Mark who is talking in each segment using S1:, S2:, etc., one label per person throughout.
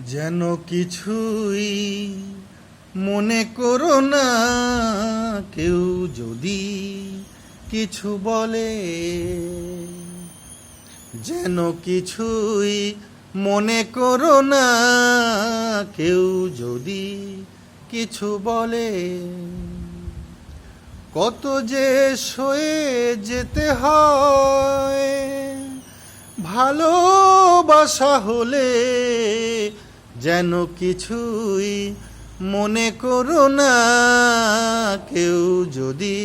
S1: যেন কিছুই মনে করো না, কেউ যদি কিছু বলে। যেন কিছুই মনে করো না, কেউ যদি কিছু বলে। কত যে সয়ে যেতে হয় ভালোবাসা হলে। যেন কিছুই মনে করো না, কেউ যদি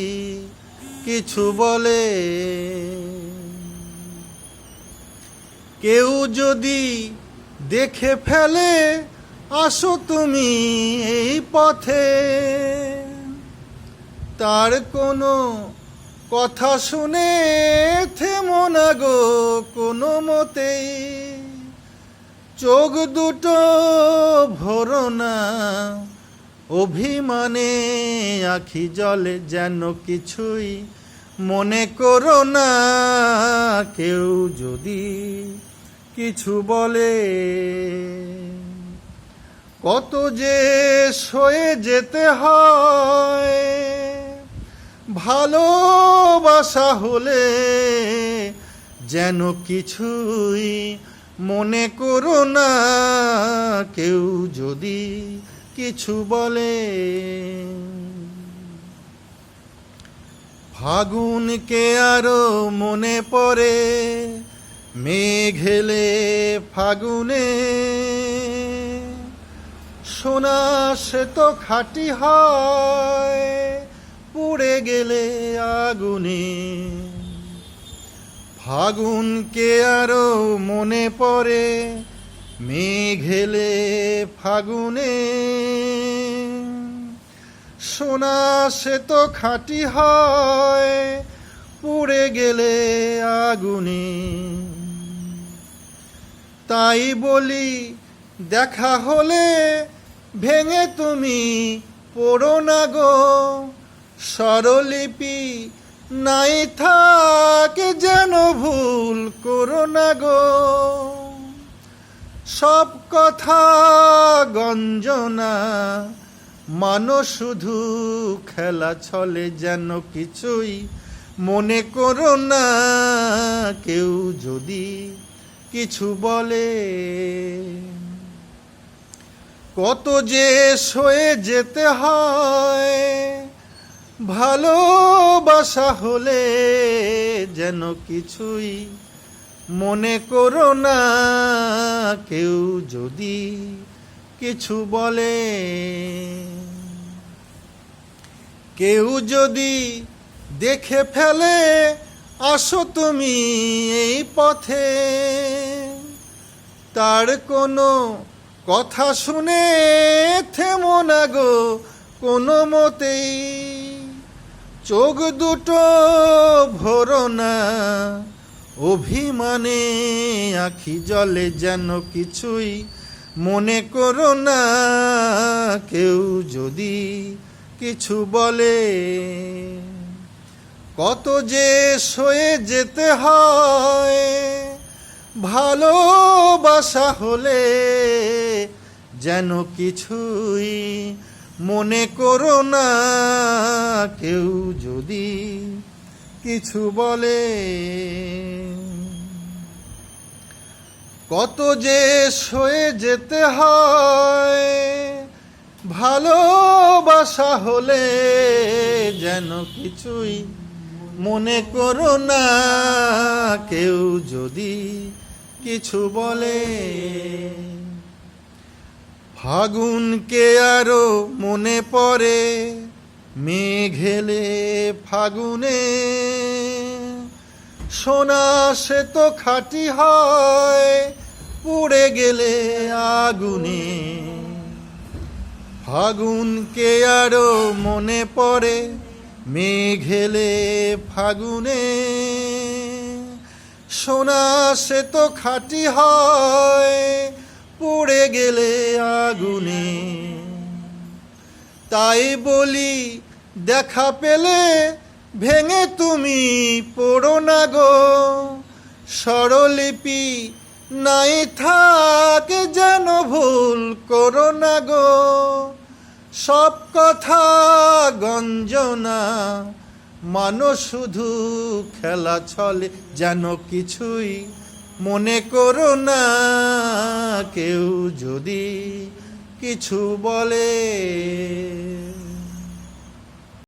S1: কিছু বলে। কেউ যদি দেখে ফেলে আসো তুমি এই পথে, তার কোনো কথা শুনে থেমো না গো কোনো মতেই। চোখ দুটো ভরো না অভিমানে, আখি জলে। যেন কিছুই মনে করো না, কেউ যদি কিছু বলে। কত যে সয়ে যেতে হয় ভালোবাসা হলে। যেন কিছুই মনে করো না, কেউ যদি কিছু বলে। ফাগুনকে আরো মনে পড়ে, মেঘ এলে ফাগুনে। সোনা সে তো খাঁটি হয় পুড়ে গেলে আগুনে। ফাগুনকে আরো মনে পড়ে, মেঘ এলে ফাগুনে। সোনা সে তো খাঁটি হয় পুড়ে গেলে আগুনে। তাই বলি দেখা হলে ভেঙে তুমি পড়ো না গো। স্বরলিপি নাই থাকে যেন ভুল করো না গো। সব কথা গঞ্জনা মানো শুধু খেলা ছলে। যেন কিছুই মনে করো না, কেউ যদি কিছু বলে। কত যে সয়ে যেতে হয় ভালোবাসা হলে। যেন কিছুই মনে করো না, কেউ যদি কিছু বলে। কেউ যদি দেখে ফেলে আসো তুমি এই পথে, তার কোনো কথা শুনে থেমো না গো কোনো মতেই। চোখ দুটো ভরো না অভিমানে, আখি জলে। যেন কিছুই মনে করো না, কেউ যদি কিছু বলে। কত যে সয়ে যেতে হয় ভালোবাসা হলে। যেন কিছুই মনে করো না, কেউ যদি কিছু বলে। কত যে সয়ে যেতে হয় ভালোবাসা হলে। যেন কিছুই মনে করো না, কেউ যদি কিছু বলে। ফাগুনকে আরো মনে পড়ে, মেঘ এলে ফাগুনে। সোনা সে তো খাঁটি হয় পুড়ে গেলে আগুনে। ফাগুনকে আরো মনে পড়ে, মেঘ এলে ফাগুনে। সোনা সে তো খাঁটি হয় পুড়ে গেলে আগুনে। তাই বলি দেখা পেলে ভেঙে তুমি পড়ো না গো। স্বরলিপি নাই থাক যেন ভুল করো না গো, সব কথা গঞ্জনা, মানুষ শুধু খেলা ছলে, যেন কিছুই মনে করো না। কেউ যদি কিছু বলে